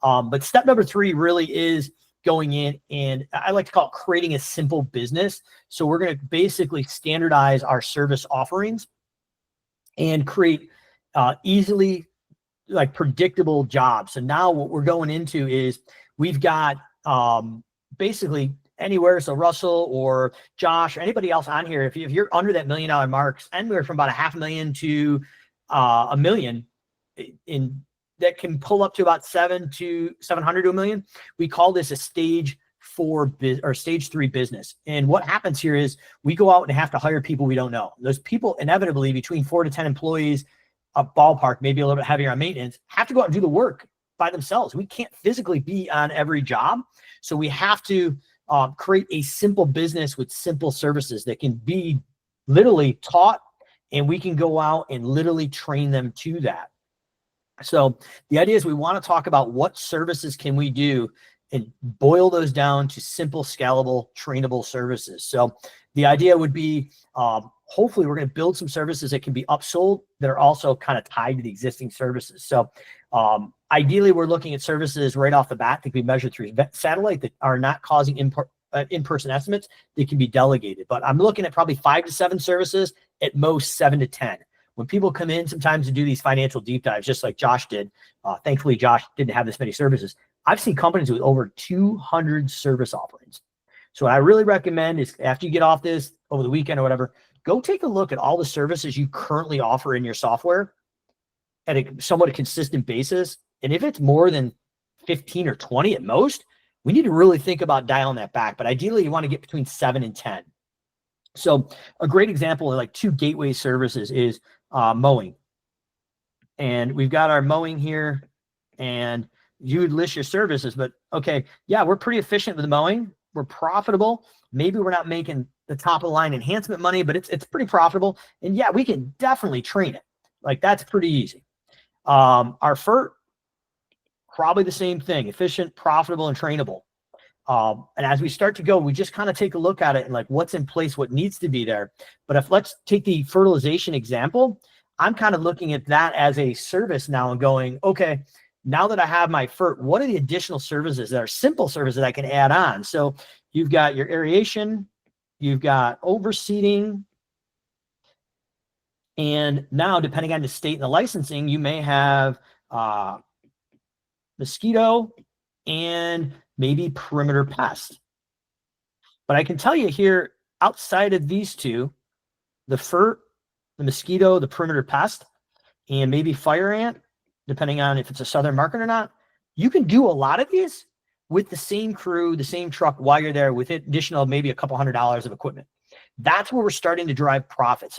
But step number 3 really is going in, and I like to call it creating a simple business. So we're going to basically standardize our service offerings and create easily predictable jobs. So now what we're going into is we've got basically anywhere. So Russell or Josh or anybody else on here, if you're under that $1 million mark, anywhere from about $500,000 to $1 million, in that can pull up to about 700 to $1 million. We call this a stage 4 or stage 3 business. And what happens here is we go out and have to hire people we don't know. Those people inevitably between 4 to 10 employees, a ballpark, maybe a little bit heavier on maintenance, have to go out and do the work by themselves. We can't physically be on every job. So we have to create a simple business with simple services that can be literally taught, and we can go out and literally train them to that. So the idea is we want to talk about what services can we do and boil those down to simple, scalable, trainable services. So the idea would be, hopefully we're going to build some services that can be upsold that are also kind of tied to the existing services. So ideally, we're looking at services right off the bat that can be measured through satellite that are not causing in-person estimates that can be delegated. But I'm looking at probably 5 to 7 services, at most 7 to 10. When people come in sometimes to do these financial deep dives, just like Josh did, thankfully Josh didn't have this many services. I've seen companies with over 200 service offerings. So what I really recommend is after you get off this over the weekend or whatever, go take a look at all the services you currently offer in your software at a somewhat consistent basis. And if it's more than 15 or 20 at most, we need to really think about dialing that back. But ideally, you want to get between 7 and 10. So a great example of 2 gateway services is mowing. And we've got our mowing here, and you would list your services, but okay, yeah, we're pretty efficient with the mowing. We're profitable. Maybe we're not making the top of the line enhancement money, but it's pretty profitable. And yeah, we can definitely train it. That's pretty easy. Our FERT, probably the same thing, efficient, profitable, and trainable. And as we start to go, we just kind of take a look at it and what's in place, what needs to be there. But let's take the fertilization example. I'm kind of looking at that as a service now and going, okay, now that I have my FERT, what are the additional services that are simple services that I can add on? So you've got your aeration, you've got overseeding, and now depending on the state and the licensing, you may have mosquito and maybe perimeter pest. But I can tell you here, outside of these 2, the FERT, the mosquito, the perimeter pest, and maybe fire ant, depending on if it's a southern market or not, you can do a lot of these with the same crew, the same truck while you're there with additional maybe a couple $100 of equipment. That's where we're starting to drive profits.